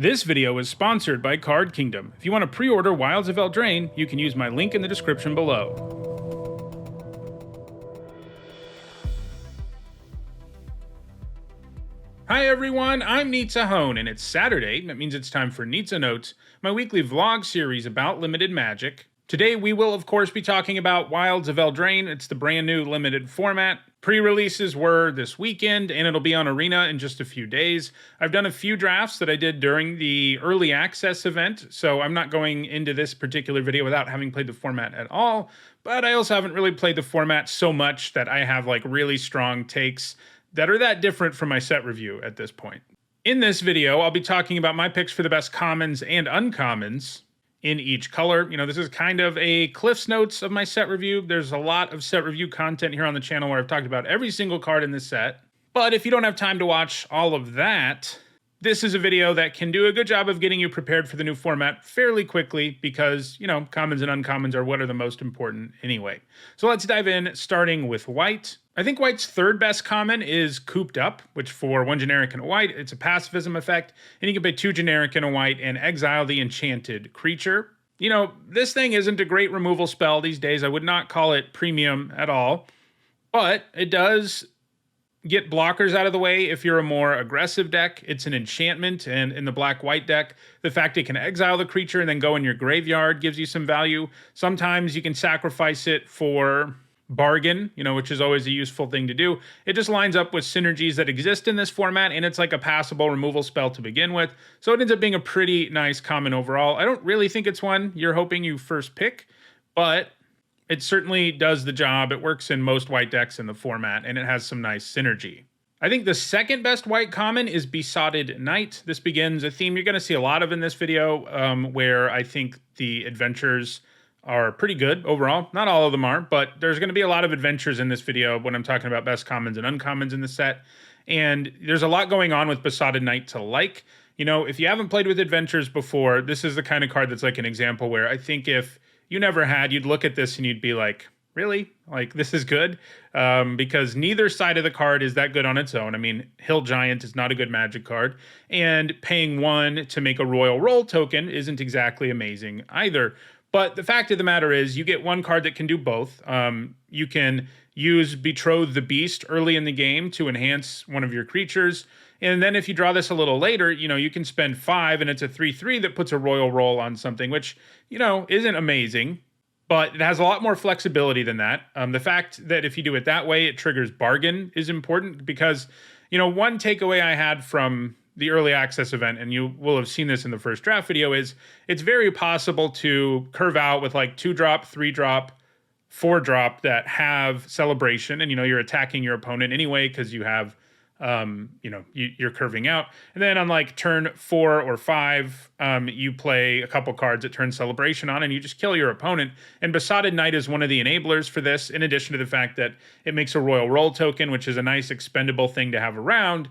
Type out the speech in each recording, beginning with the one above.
This video is sponsored by Card Kingdom. If you want to pre-order Wilds of Eldraine, you can use my link in the description below. Hi everyone, I'm Nizzanotes, and it's Saturday. That means it's time for Nizzanotes, my weekly vlog series about limited magic. Today we will of course be talking about Wilds of Eldraine. It's the brand new limited format. Pre-releases were this weekend, and it'll be on Arena in just a few days. I've done a few drafts that I did during the early access event, so I'm not going into this particular video without having played the format at all, but I also haven't really played the format so much that I have like really strong takes that are that different from my set review at this point. In this video, I'll be talking about my picks for the best commons and uncommons in each color. You know, this is kind of a Cliff's Notes of my set review. There's a lot of set review content here on the channel where I've talked about every single card in this set. But if you don't have time to watch all of that, this is a video that can do a good job of getting you prepared for the new format fairly quickly because, you know, commons and uncommons are what are the most important anyway. So let's dive in, starting with white. I think white's third best common is Cooped Up, which for 1 generic and a white, it's a pacifism effect, and you can pay 2 generic and a white and exile the enchanted creature. You know, this thing isn't a great removal spell these days. I would not call it premium at all, but it does get blockers out of the way if you're a more aggressive deck. It's an enchantment, and in the black-white deck, the fact it can exile the creature and then go in your graveyard gives you some value. Sometimes you can sacrifice it for bargain, you know, which is always a useful thing to do. It just lines up with synergies that exist in this format, and it's like a passable removal spell to begin with. So it ends up being a pretty nice common overall. I don't really think it's one you're hoping you first pick, but it certainly does the job. It works in most white decks in the format, and it has some nice synergy. I think the second best white common is Besotted Knight. This begins a theme you're going to see a lot of in this video, where I think the adventures are pretty good overall. Not all of them are, but there's going to be a lot of adventures in this video when I'm talking about best commons and uncommons in the set. And there's a lot going on with Besotted Knight to like. You know, if you haven't played with adventures before, this is the kind of card that's like an example where I think if you never had, you'd look at this and you'd be like, really? Like, this is good? Because neither side of the card is that good on its own. I mean, Hill Giant is not a good magic card, and paying 1 to make a Royal Roll token isn't exactly amazing either. But the fact of the matter is, you get one card that can do both. You can use Betroth the Beast early in the game to enhance one of your creatures. And then if you draw this a little later, you know, you can spend 5 and it's a 3/3 that puts a Royal Roll on something, which, you know, isn't amazing, but it has a lot more flexibility than that. The fact that if you do it that way, it triggers bargain is important because, you know, one takeaway I had from the early access event, and you will have seen this in the first draft video, is it's very possible to curve out with like 2-drop, 3-drop, 4-drop that have celebration, and you know you're attacking your opponent anyway because you have you know, you're curving out. And then on like turn 4 or 5, you play a couple cards that turn celebration on and you just kill your opponent. And Besotted Knight is one of the enablers for this, in addition to the fact that it makes a Royal Roll token, which is a nice expendable thing to have around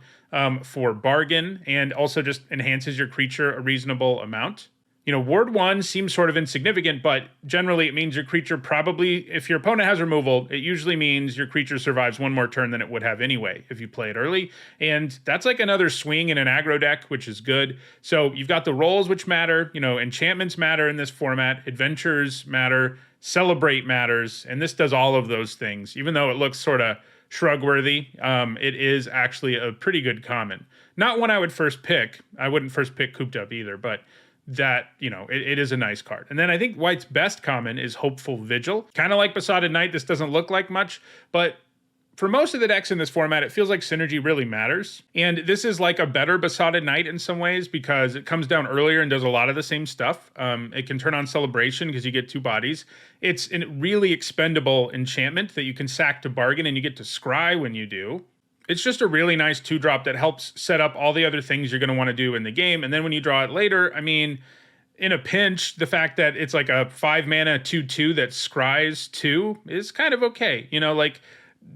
for bargain, and also just enhances your creature a reasonable amount. You know, Ward 1 seems sort of insignificant, but generally it means your creature probably, if your opponent has removal, it usually means your creature survives 1 more turn than it would have anyway if you play it early. And that's like another swing in an aggro deck, which is good. So you've got the rolls, which matter. You know, enchantments matter in this format. Adventures matter. Celebrate matters. And this does all of those things. Even though it looks sort of shrug-worthy, it is actually a pretty good common. Not one I would first pick. I wouldn't first pick Cooped Up either, but that, you know, it is a nice card. And then I think white's best common is Hopeful Vigil. Kind of like Besotted Knight, this doesn't look like much, but for most of the decks in this format, it feels like synergy really matters. And this is like a better Besotted Knight in some ways because it comes down earlier and does a lot of the same stuff. It can turn on Celebration because you get 2 bodies. It's a really expendable enchantment that you can sack to bargain, and you get to scry when you do. It's just a really nice 2-drop that helps set up all the other things you're going to want to do in the game. And then when you draw it later, I mean, in a pinch, the fact that it's like a 5-mana 2/2 that scries 2 is kind of okay. You know, like,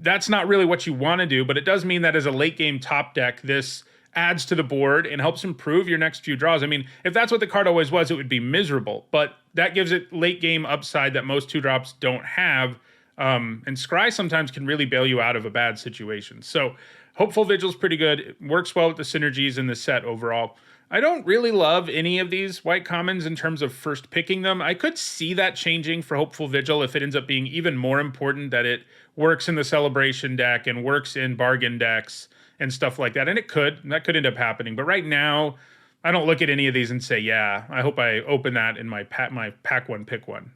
that's not really what you want to do, but it does mean that as a late game top deck, this adds to the board and helps improve your next few draws. I mean, if that's what the card always was, it would be miserable, but that gives it late game upside that most 2-drops don't have. And Scry sometimes can really bail you out of a bad situation. So Hopeful Vigil's pretty good. It works well with the synergies in the set overall. I don't really love any of these white commons in terms of first picking them. I could see that changing for Hopeful Vigil if it ends up being even more important that it works in the Celebration deck and works in bargain decks and stuff like that. And that could end up happening. But right now, I don't look at any of these and say, yeah, I hope I open that in my pack one, pick one.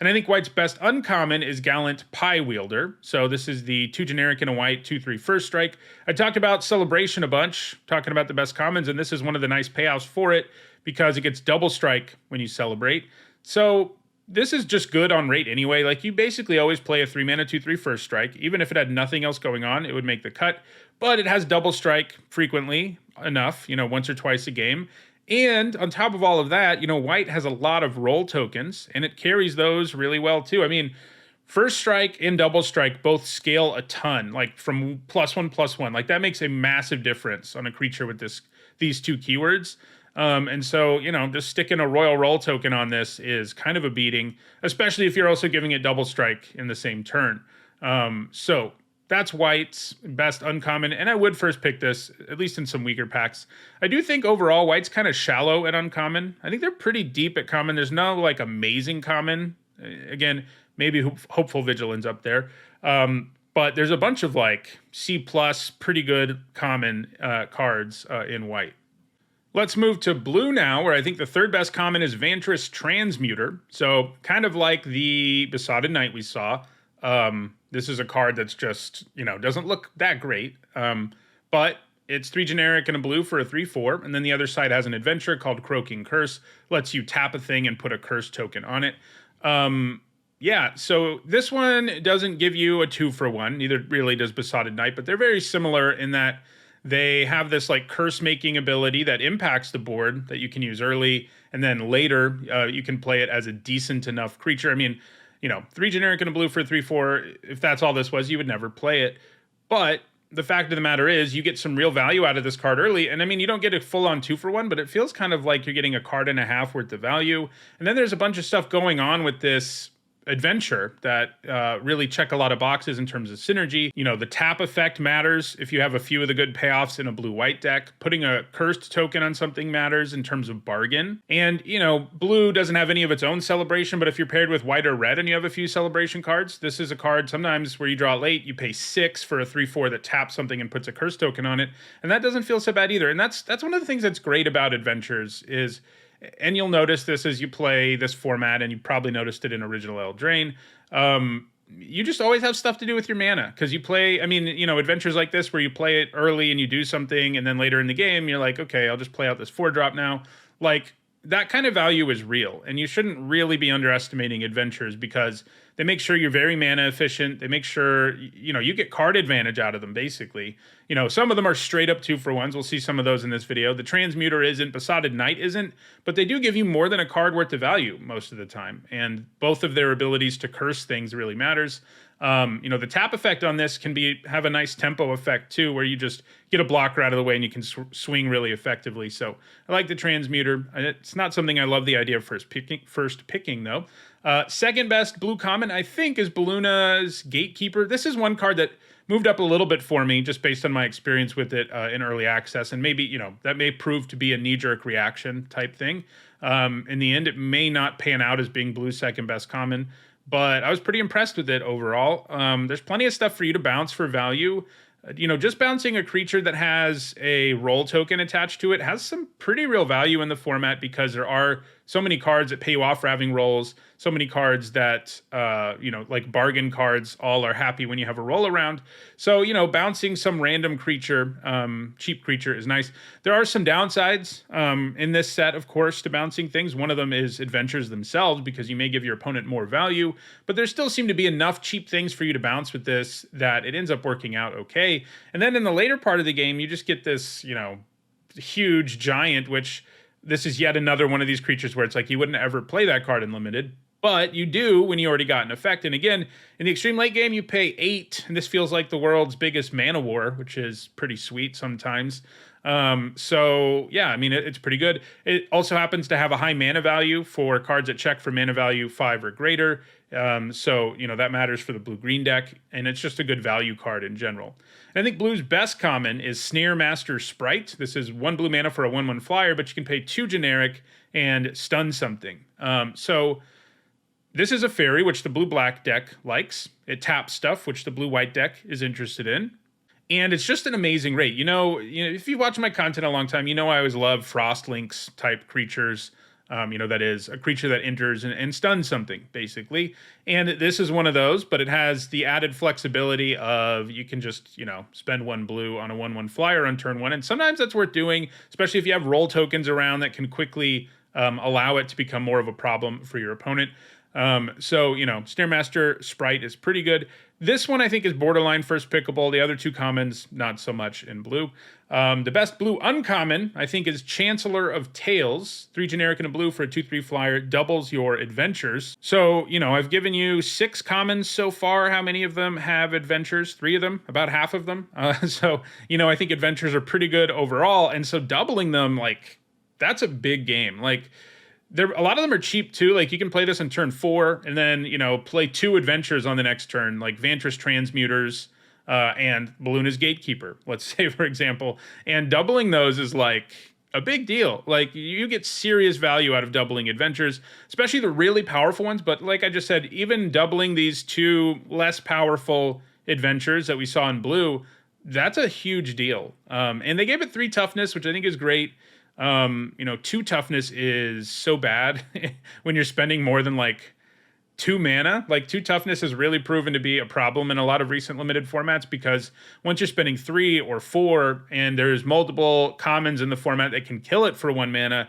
And I think white's best uncommon is Gallant Pie Wielder. So this is the 2 generic and a white, 2/3 first strike. I talked about Celebration a bunch, talking about the best commons, and this is one of the nice payoffs for it because it gets double strike when you celebrate. So this is just good on rate anyway. Like, you basically always play a 3 mana, 2/3 first strike. Even if it had nothing else going on, it would make the cut. But it has double strike frequently enough, once or twice a game. And on top of all of that, white has a lot of roll tokens, and it carries those really well too. I mean, first strike and double strike both scale a ton, like from +1/+1. Like, that makes a massive difference on a creature with these two keywords. And so, just sticking a royal roll token on this is kind of a beating, especially if you're also giving it double strike in the same turn. So that's white's best uncommon, and I would first pick this, at least in some weaker packs. I do think overall white's kind of shallow at uncommon. I think they're pretty deep at common. There's no, like, amazing common. Again, maybe Hopeful Vigil ends up there. But there's a bunch of, like, C+, pretty good common cards in white. Let's move to blue now, where I think the third best common is Vantress Transmuter. So kind of like the Besotted Knight we saw. This is a card that's just, doesn't look that great. But it's 3 generic and a blue for a 3/4. And then the other side has an adventure called Croaking Curse. Lets you tap a thing and put a curse token on it. Yeah, so this one doesn't give you a 2-for-1. Neither really does Besotted Knight, but they're very similar in that they have this, like, curse making ability that impacts the board that you can use early. And then later, you can play it as a decent enough creature. I mean, 3 generic and a blue for a 3/4, if that's all this was, you would never play it. But the fact of the matter is, you get some real value out of this card early. And I mean, you don't get a full-on 2-for-1, but it feels kind of like you're getting a card and a half worth of value. And then there's a bunch of stuff going on with this adventure that really check a lot of boxes in terms of synergy. The tap effect matters if you have a few of the good payoffs in a blue-white deck. Putting a cursed token on something matters in terms of bargain. And, blue doesn't have any of its own celebration, but if you're paired with white or red and you have a few celebration cards, this is a card sometimes where you draw late, you pay 6 for a 3/4 that taps something and puts a curse token on it. And that doesn't feel so bad either. And that's one of the things that's great about adventures is, and you'll notice this as you play this format, and you probably noticed it in original Eldraine, you just always have stuff to do with your mana, because you play, adventures like this where you play it early and you do something, and then later in the game, you're like, okay, I'll just play out this 4-drop now. Like, that kind of value is real, and you shouldn't really be underestimating adventures because they make sure you're very mana efficient. They make sure, you get card advantage out of them, basically. Some of them are straight up 2-for-1s. We'll see some of those in this video. The Transmuter isn't, Besotted Knight isn't, but they do give you more than a card worth of value most of the time. And both of their abilities to curse things really matters. The tap effect on this can have a nice tempo effect too, where you just get a blocker out of the way and you can swing really effectively. So I like the Transmuter. It's not something I love the idea of first picking though. Second best blue common, I think, is Balluna's Gatekeeper. This is one card that moved up a little bit for me just based on my experience with it in early access. And maybe, that may prove to be a knee-jerk reaction type thing. In the end, it may not pan out as being blue's second best common, but I was pretty impressed with it overall. There's plenty of stuff for you to bounce for value. Just bouncing a creature that has a roll token attached to it has some pretty real value in the format because there are so many cards that pay you off for having rolls, so many cards that, like bargain cards, all are happy when you have a roll around. So, bouncing some random creature, cheap creature is nice. There are some downsides in this set, of course, to bouncing things. One of them is adventures themselves, because you may give your opponent more value, but there still seem to be enough cheap things for you to bounce with this that it ends up working out okay. And then in the later part of the game, you just get this, huge giant, which this is yet another one of these creatures where it's like you wouldn't ever play that card in limited, but you do when you already got an effect. And again, in the extreme late game, you pay 8, and this feels like the world's biggest mana war, which is pretty sweet sometimes. So yeah, I mean, it's pretty good. It also happens to have a high mana value for cards that check for mana value 5 or greater. So, that matters for the blue-green deck, and it's just a good value card in general. And I think blue's best common is Snare Master Sprite. This is 1 blue mana for a 1/1 flyer, but you can pay 2 generic and stun something. So this is a fairy, which the blue-black deck likes. It taps stuff, which the blue-white deck is interested in. And it's just an amazing rate. If you've watched my content a long time, I always love Frost Links type creatures. That is a creature that enters and stuns something, basically. And this is one of those, but it has the added flexibility of you can just, spend 1 blue on a 1/1 flyer on turn 1. And sometimes that's worth doing, especially if you have roll tokens around that can quickly allow it to become more of a problem for your opponent. So, Snare Master Sprite is pretty good. This one I think is borderline first pickable. The other 2 commons, not so much in blue. The best blue uncommon, I think, is Chancellor of Tales. 3 generic and a blue for a 2/3 flyer, doubles your adventures. So, I've given you 6 commons so far. How many of them have adventures? 3 of them, about half of them. So, I think adventures are pretty good overall. And so doubling them, that's a big game. A lot of them are cheap too. You can play this on turn 4 and then, play 2 adventures on the next turn, like Vantress Transmuters and Balloonist Gatekeeper, let's say, for example. And doubling those is a big deal. You get serious value out of doubling adventures, especially the really powerful ones. But like I just said, even doubling these 2 less powerful adventures that we saw in blue, that's a huge deal. And they gave it 3 toughness, which I think is great. 2 toughness is so bad when you're spending more than 2 mana. 2 toughness has really proven to be a problem in a lot of recent limited formats, because once you're spending 3 or 4 and there's multiple commons in the format that can kill it for 1 mana,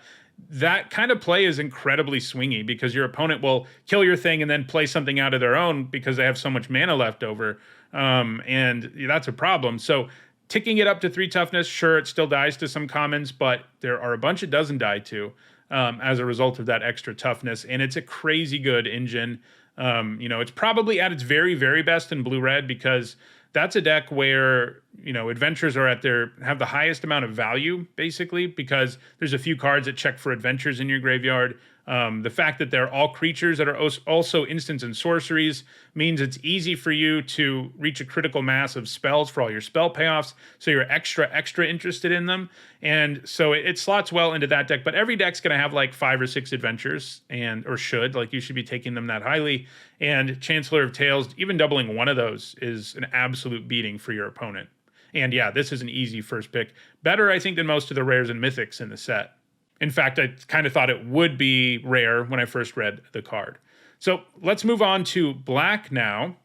that kind of play is incredibly swingy, because your opponent will kill your thing and then play something out of their own because they have so much mana left over. And that's a problem. So ticking it up to 3 toughness, sure, it still dies to some commons, but there are a bunch it doesn't die to as a result of that extra toughness, and it's a crazy good engine. It's probably at its very, very best in blue-red, because that's a deck where, adventures are have the highest amount of value, basically, because there's a few cards that check for adventures in your graveyard. The fact that they're all creatures that are also instants and sorceries means it's easy for you to reach a critical mass of spells for all your spell payoffs, so you're extra interested in them. And so it slots well into that deck, but every deck's going to have 5 or 6 adventures, or should. You should be taking them that highly. And Chancellor of Tales, even doubling 1 of those is an absolute beating for your opponent. And yeah, this is an easy first pick. Better, I think, than most of the rares and mythics in the set. In fact, I kind of thought it would be rare when I first read the card. So let's move on to black now.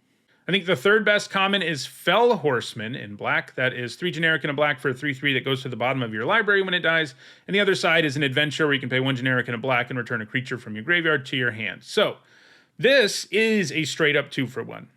I think the 3rd best common is Fell Horseman in black. That is 3 generic and a black for a 3/3 that goes to the bottom of your library when it dies. And the other side is an adventure where you can pay 1 generic and a black and return a creature from your graveyard to your hand. So this is a straight up 2 for 1.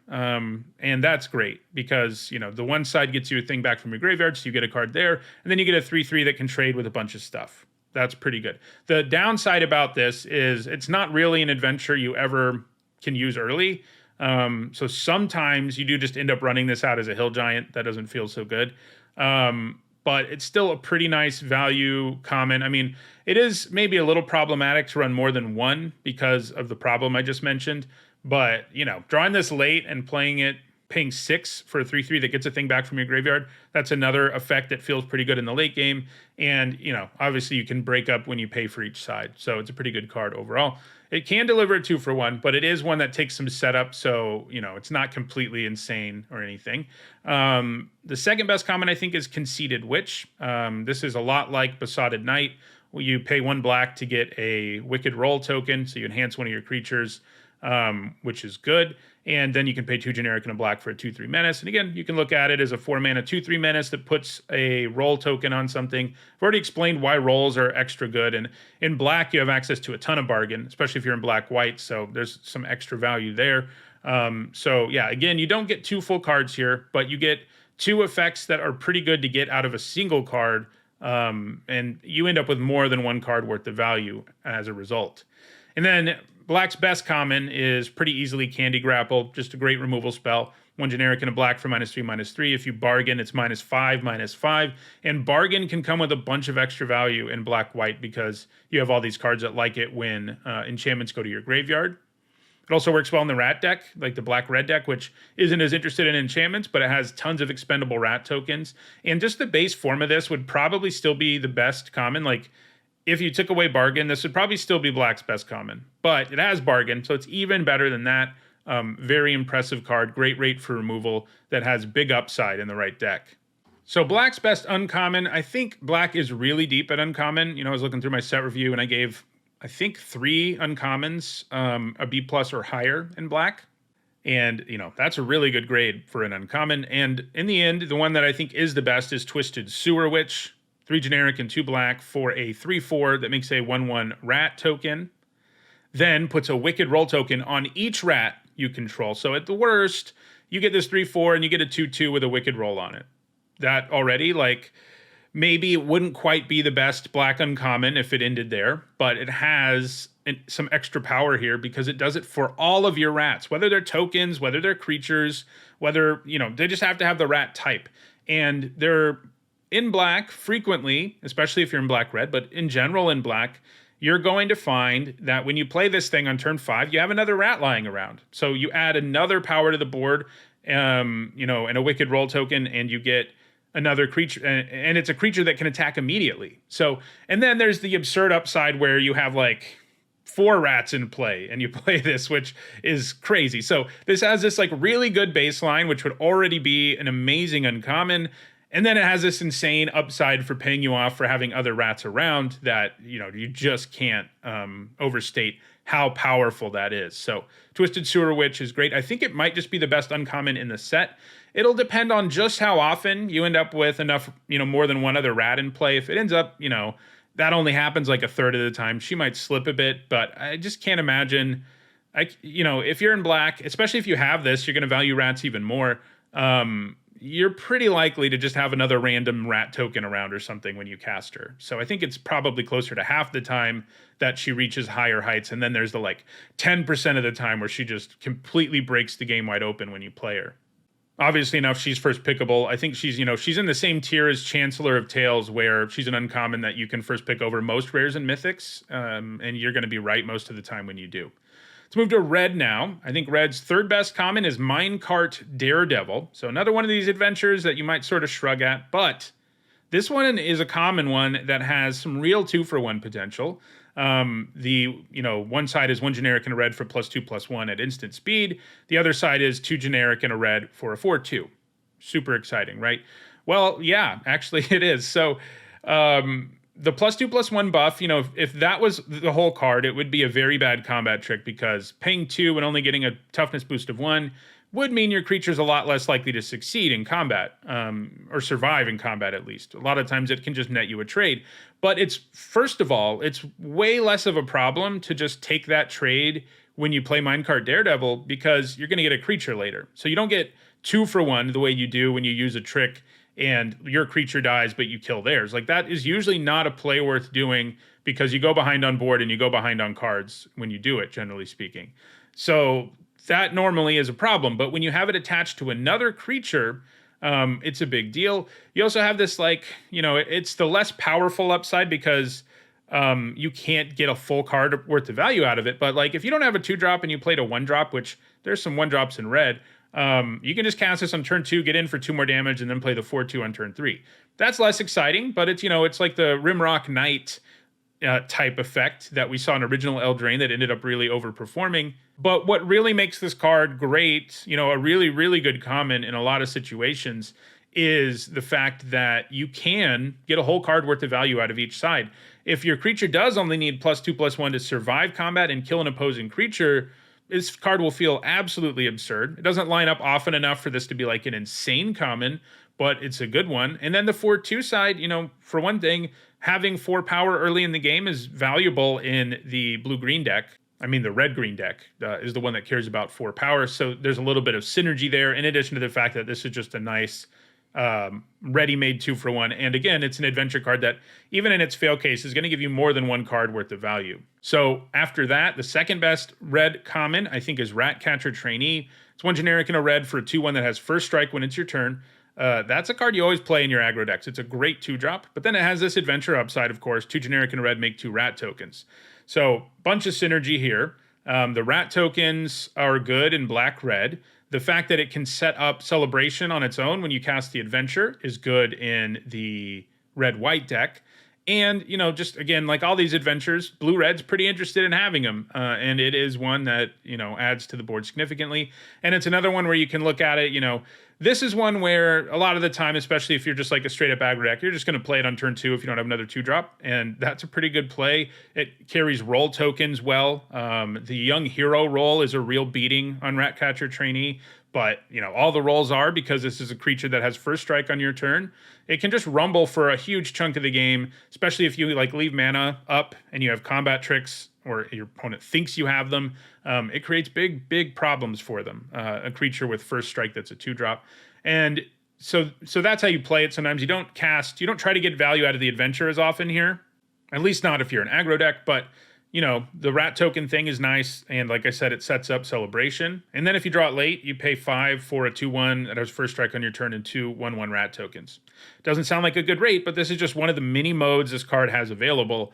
And that's great, because, the one side gets you a thing back from your graveyard, so you get a card there. And then you get a 3/3 that can trade with a bunch of stuff. That's pretty good. The downside about this is it's not really an adventure you ever can use early. So sometimes you do just end up running this out as a hill giant. That doesn't feel so good. But it's still a pretty nice value common. I mean, it is maybe a little problematic to run more than 1 because of the problem I just mentioned. But, drawing this late and paying 6 for a 3/3 that gets a thing back from your graveyard, that's another effect that feels pretty good in the late game. And, obviously you can break up when you pay for each side. So it's a pretty good card overall. It can deliver a 2 for 1, but it is one that takes some setup. So, it's not completely insane or anything. The 2nd best common, I think, is Conceited Witch. This is a lot like Besotted Knight. You pay 1 black to get a Wicked Roll token, so you enhance one of your creatures, which is good. And then you can pay 2 generic and a black for a 2/3 menace. And again, you can look at it as a 4 mana 2/3 menace that puts a roll token on something. I've already explained why rolls are extra good. And in black, you have access to a ton of bargain, especially if you're in black-white. So there's some extra value there. So yeah, again, you don't get 2 full cards here, but you get 2 effects that are pretty good to get out of a single card. And you end up with more than 1 card worth of value as a result. And then black's best common is pretty easily Candy Grapple, just a great removal spell. one generic and a black for -3/-3. If you bargain, it's -5/-5. And bargain can come with a bunch of extra value in black-white because you have all these cards that like it when enchantments go to your graveyard. It also works well in the rat deck, like the black-red deck, which isn't as interested in enchantments, but it has tons of expendable rat tokens. And just the base form of this would probably still be the best common. Like, if you took away bargain, this would probably still be black's best common. But it has bargain, so it's even better than that. Very impressive card, great rate for removal that has big upside in the right deck. So black's best uncommon, I think black is really deep at uncommon. You know, I was looking through my set review and I gave, I think, 3 uncommons, a B+ or higher in black. And, you know, that's a really good grade for an uncommon. And in the end, the one that I think is the best is Twisted Sewer Witch. 3 generic and 2 black for a 3/4 that makes a 1/1 rat token. Then puts a Wicked Roll token on each rat you control. So at the worst, you get this 3/4 and you get a 2/2 with a Wicked Roll on it. That already, like, maybe it wouldn't quite be the best black uncommon if it ended there, but it has some extra power here because it does it for all of your rats, whether they're tokens, whether they're creatures, whether, you know, they just have to have the rat type. And they're in black frequently, especially if you're in black-red, but in general in black, you're going to find that when you play this thing on turn 5, you have another rat lying around. So you add another power to the board, you know, and a Wicked Roll token, and you get another creature, and it's a creature that can attack immediately. So, and then there's the absurd upside where you have like 4 rats in play and you play this, which is crazy. So this has this like really good baseline, which would already be an amazing uncommon. And then it has this insane upside for paying you off for having other rats around that, you know, you just can't overstate how powerful that is. So Twisted Sewer Witch is great. I think it might just be the best uncommon in the set. It'll depend on just how often you end up with enough, you know, more than one other rat in play. If it ends up, you know, that only happens like a third of the time, she might slip a bit, but I just can't imagine, you know, if you're in black, especially if you have this, you're going to value rats even more. You're pretty likely to just have another random rat token around or something when you cast her. So I think it's probably closer to half the time that she reaches higher heights. And then there's the like 10% of the time where she just completely breaks the game wide open when you play her. Obviously enough, she's first pickable. I think she's, you know, she's in the same tier as Chancellor of Tales, where she's an uncommon that you can first pick over most rares and mythics. And you're going to be right most of the time when you do. Let's move to red now. I think red's third best common is Minecart Daredevil. So another one of these adventures that you might sort of shrug at, but this one is a common one that has some real 2-for-1 potential. You know, one side is 1 generic and a red for +2/+1 at instant speed. The other side is 2 generic and a red for a 4/2. Super exciting, right? Well, yeah, actually it is. So, the +2/+1 buff, you know, if that was the whole card, it would be a very bad combat trick because paying 2 and only getting a toughness boost of 1 would mean your creature's a lot less likely to succeed in combat, or survive in combat at least. A lot of times it can just net you a trade. But it's, first of all, it's way less of a problem to just take that trade when you play Minecart Daredevil because you're going to get a creature later. So you don't get 2-for-1 the way you do when you use a trick and your creature dies, but you kill theirs. Like, that is usually not a play worth doing because you go behind on board and you go behind on cards when you do it, generally speaking. So that normally is a problem, but when you have it attached to another creature, it's a big deal. You also have this, like, you know, it's the less powerful upside because you can't get a full card worth of value out of it. But, like, if you don't have a 2-drop and you played a 1-drop, which there's some 1-drops in red, you can just cast this on turn 2, get in for 2 more damage, and then play the 4/2 on turn 3. That's less exciting, but it's, you know, it's like the Rimrock Knight type effect that we saw in original Eldraine that ended up really overperforming. But what really makes this card great, you know, a really, really good common in a lot of situations, is the fact that you can get a whole card worth of value out of each side. If your creature does only need +2/+1 to survive combat and kill an opposing creature, this card will feel absolutely absurd. It doesn't line up often enough for this to be like an insane common, but it's a good one. And then the 4/2 side, you know, for one thing, having 4 power early in the game is valuable in the blue-green deck. I mean, the red-green deck is the one that cares about 4 power. So there's a little bit of synergy there, in addition to the fact that this is just a nice ready-made 2-for-1. And again, it's an adventure card that, even in its fail case, is going to give you more than 1 card worth of value. So after that, the second best red common, I think, is Ratcatcher Trainee. It's one generic and a red for a 2/1 that has first strike when it's your turn. That's a card you always play in your aggro decks. It's a great 2-drop, but then it has this adventure upside, of course. 2 generic and a red make 2 rat tokens. So, bunch of synergy here. The rat tokens are good in black-red. The fact that it can set up Celebration on its own when you cast the adventure is good in the red-white deck. And, you know, just again, like all these adventures, blue-red's pretty interested in having them. And it is one that, you know, adds to the board significantly. And it's another one where you can look at it, you know, this is one where a lot of the time, especially if you're just like a straight up aggro deck, you're just going to play it on turn 2 if you don't have another 2-drop. And that's a pretty good play. It carries roll tokens well. The young hero roll is a real beating on Ratcatcher Trainee. But, you know, all the rolls are because this is a creature that has first strike on your turn. It can just rumble for a huge chunk of the game, especially if you like leave mana up and you have combat tricks or your opponent thinks you have them. It creates big problems for them. A creature with first strike that's a 2-drop. And so that's how you play it. Sometimes you don't try to get value out of the adventure as often here. At least not if you're an aggro deck, but you know, the rat token thing is nice, and like I said, it sets up Celebration. And then if you draw it late, you pay 5 for a 2/1 that has first strike on your turn and 2 1/1 rat tokens. Doesn't sound like a good rate, but this is just one of the many modes this card has available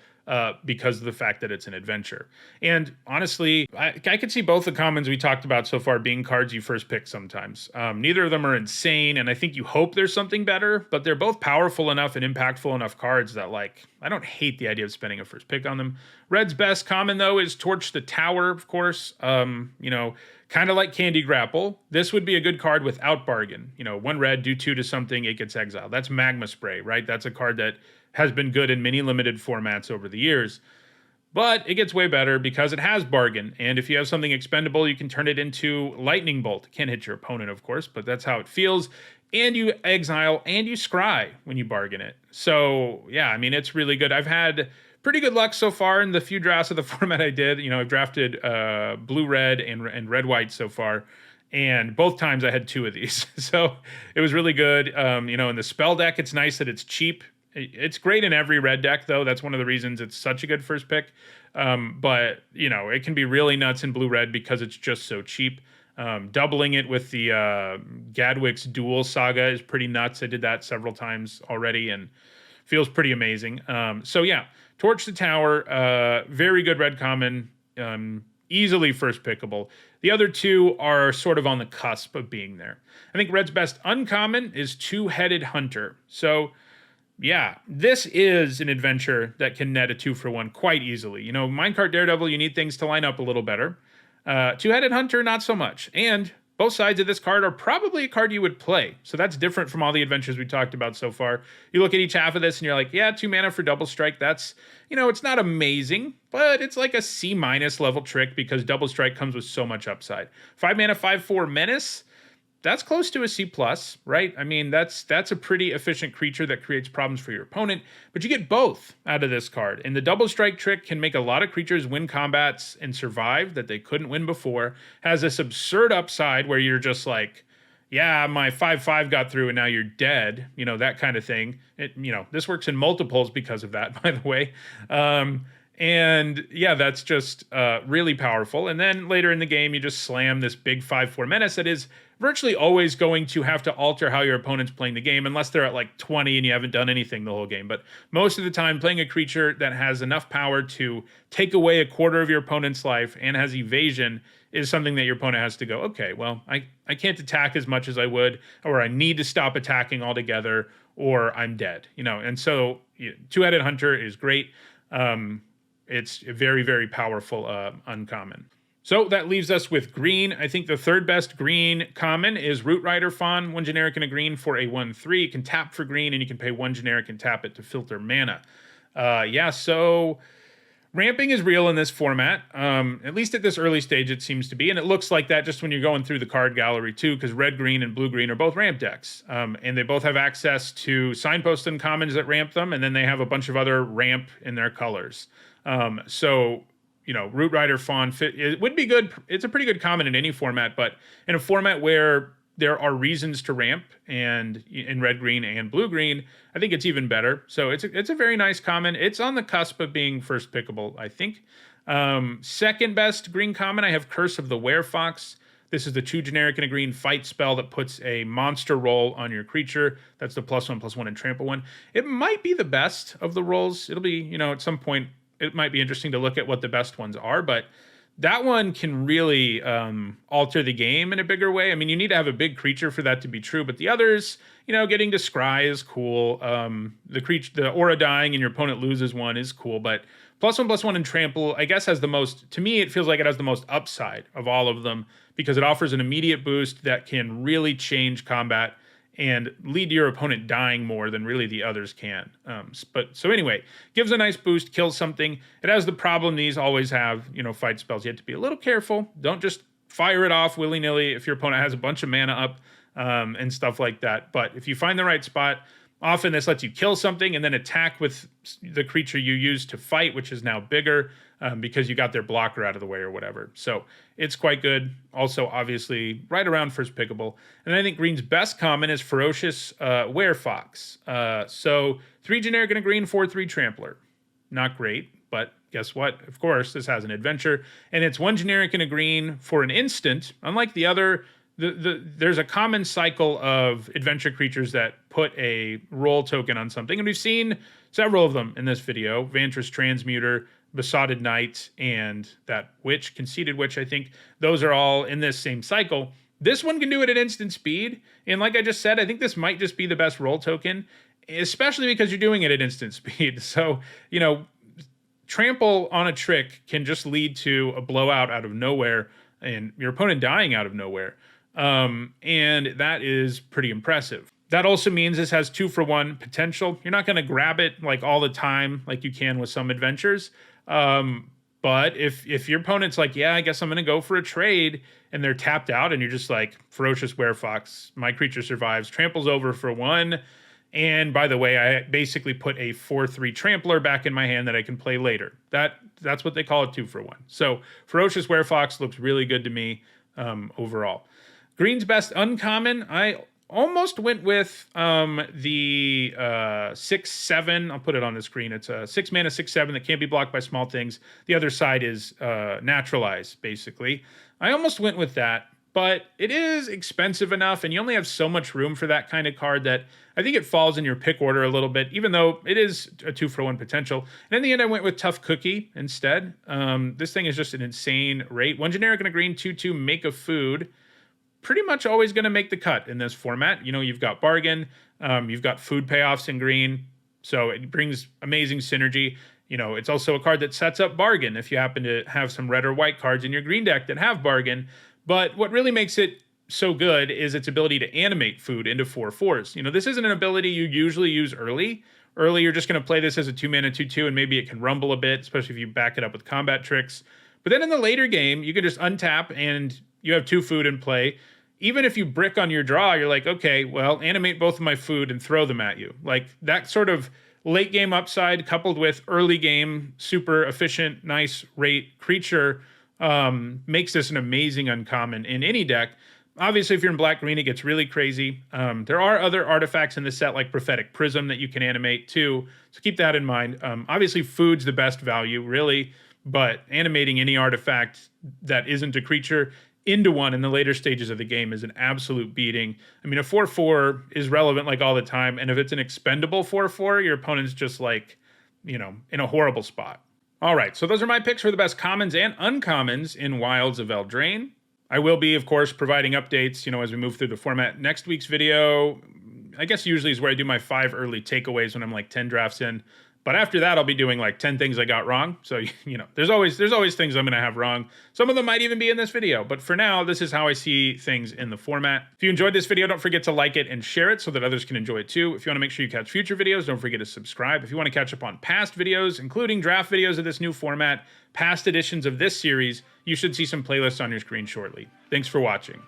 because of the fact that it's an adventure. And honestly, I could see both the commons we talked about so far being cards you first pick sometimes. Neither of them are insane, and I think you hope there's something better, but they're both powerful enough and impactful enough cards that, like, I don't hate the idea of spending a first pick on them. Red's best common, though, is Torch the Tower, of course. You know, kind of like Candy Grapple. This would be a good card without Bargain. You know, 1 red, do 2 to something, it gets exiled. That's Magma Spray, right? That's a card that has been good in many limited formats over the years. But it gets way better because it has Bargain. And if you have something expendable, you can turn it into Lightning Bolt. It can't hit your opponent, of course, but that's how it feels. And you exile and you scry when you bargain it. So, yeah, I mean, it's really good. I've had pretty good luck so far in the few drafts of the format I did. You know, I've drafted blue-red and red-white so far. And both times I had 2 of these. So it was really good. You know, in the spell deck, it's nice that it's cheap. It's great in every red deck, though. That's one of the reasons it's such a good first pick. But, you know, it can be really nuts in blue-red because it's just so cheap. Doubling it with the Gadwick's Duel Saga is pretty nuts. I did that several times already and feels pretty amazing. So, yeah, Torch the Tower, very good red common, easily first pickable. The other 2 are sort of on the cusp of being there. I think red's best uncommon is Two-Headed Hunter. So, yeah, this is an adventure that can net a 2-for-1 quite easily. You know, Minecart Daredevil, you need things to line up a little better. Two-Headed Hunter, not so much. And both sides of this card are probably a card you would play. So that's different from all the adventures we talked about so far. You look at each half of this and you're like, yeah, 2 mana for Double Strike. That's, you know, it's not amazing, but it's like a C- level trick because Double Strike comes with so much upside. 5 mana, 5/4 Menace. That's close to a C+, right? I mean, that's a pretty efficient creature that creates problems for your opponent, but you get both out of this card. And the Double Strike trick can make a lot of creatures win combats and survive that they couldn't win before. Has this absurd upside where you're just like, yeah, my 5/5 got through and now you're dead, you know, that kind of thing. You know, this works in multiples because of that, by the way. And yeah, that's just really powerful. And then later in the game, you just slam this big 5/4 Menace that is virtually always going to have to alter how your opponent's playing the game, unless they're at like 20 and you haven't done anything the whole game. But most of the time, playing a creature that has enough power to take away a quarter of your opponent's life and has evasion is something that your opponent has to go, okay, well, I can't attack as much as I would, or I need to stop attacking altogether, or I'm dead, you know. And so Two-Headed Hunter is great. It's a very, very powerful uncommon. So that leaves us with green. I think the third best green common is Root Rider Fawn. 1 generic and a green for a 1/3. You can tap for green, and you can pay 1 generic and tap it to filter mana. Yeah, so ramping is real in this format. At least at this early stage, it seems to be. And it looks like that just when you're going through the card gallery, too, because red-green and blue-green are both ramp decks. And they both have access to signpost and commons that ramp them, and then they have a bunch of other ramp in their colors. So, you know, Root Rider Fawn it would be good. It's a pretty good common in any format, but in a format where there are reasons to ramp, and in red, green, and blue, green, I think it's even better. So it's a very nice common. It's on the cusp of being first pickable, I think. Second best green common, I have Curse of the Werefox. This is the 2 generic and a green fight spell that puts a monster roll on your creature. That's the +1/+1 and trample one. It might be the best of the rolls. It'll be, at some point, it might be interesting to look at what the best ones are, but that one can really alter the game in a bigger way. I mean, you need to have a big creature for that to be true, but the others, getting to scry is cool. The aura dying and your opponent loses one is cool, but +1/+1 and trample, I guess, has the most, to me, it feels like it has the most upside of all of them because it offers an immediate boost that can really change combat and lead to your opponent dying more than really the others can. So anyway, gives a nice boost, kills something. It has the problem these always have, fight spells. You have to be a little careful. Don't just fire it off willy-nilly if your opponent has a bunch of mana up and stuff like that. But if you find the right spot, often this lets you kill something and then attack with the creature you used to fight, which is now bigger because you got their blocker out of the way or whatever. So it's quite good. Also, obviously, right around first pickable. And I think green's best common is Ferocious Werefox. So 3 generic and a green, 4/3 trampler. Not great, but guess what? Of course, this has an adventure. And it's 1 generic and a green for an instant. Unlike the other, there's a common cycle of adventure creatures that put a roll token on something. And we've seen several of them in this video. Vantress Transmuter, Besotted Knight, and that Witch, Conceited Witch, I think. Those are all in this same cycle. This one can do it at instant speed. And like I just said, I think this might just be the best roll token, especially because you're doing it at instant speed. So, trample on a trick can just lead to a blowout out of nowhere and your opponent dying out of nowhere. And that is pretty impressive. That also means this has 2-for-1 potential. You're not going to grab it like all the time like you can with some adventures. But if your opponent's like, yeah, I guess I'm going to go for a trade, and they're tapped out, and you're just like, Ferocious Werefox, my creature survives, tramples over for 1. And by the way, I basically put a 4/3 trampler back in my hand that I can play later. That's what they call it, 2-for-1. So Ferocious Werefox looks really good to me overall. Green's best uncommon, I almost went with the 6/7. I'll put it on the screen. It's a 6 mana, 6/7 that can't be blocked by small things. The other side is Naturalize, basically. I almost went with that, but it is expensive enough, and you only have so much room for that kind of card that I think it falls in your pick order a little bit, even though it is a 2-for-1 potential. And in the end, I went with Tough Cookie instead. This thing is just an insane rate. 1 generic and a green, 2/2, make a food. Pretty much always going to make the cut in this format. You've got Bargain, you've got food payoffs in green, so it brings amazing synergy. It's also a card that sets up Bargain if you happen to have some red or white cards in your green deck that have Bargain. But what really makes it so good is its ability to animate food into 4/4s. This isn't an ability you usually use early. Early, you're just going to play this as a 2 mana 2/2, and maybe it can rumble a bit, especially if you back it up with combat tricks. But then in the later game, you can just untap and you have 2 food in play. Even if you brick on your draw, you're like, okay, well, animate both of my food and throw them at you. Like that sort of late game upside coupled with early game, super efficient, nice rate creature makes this an amazing uncommon in any deck. Obviously, if you're in black-green, it gets really crazy. There are other artifacts in the set like Prophetic Prism that you can animate too, so keep that in mind. Obviously, food's the best value, really, but animating any artifact that isn't a creature into one in the later stages of the game is an absolute beating. I mean, a 4/4 is relevant like all the time, and if it's an expendable 4/4, your opponent's just like, in a horrible spot. All right, so those are my picks for the best commons and uncommons in Wilds of Eldraine. I will be, of course, providing updates, as we move through the format. Next week's video, I guess usually is where I do my 5 early takeaways when I'm like 10 drafts in. But after that, I'll be doing like 10 things I got wrong. So, there's always things I'm going to have wrong. Some of them might even be in this video. But for now, this is how I see things in the format. If you enjoyed this video, don't forget to like it and share it so that others can enjoy it too. If you want to make sure you catch future videos, don't forget to subscribe. If you want to catch up on past videos, including draft videos of this new format, past editions of this series, you should see some playlists on your screen shortly. Thanks for watching.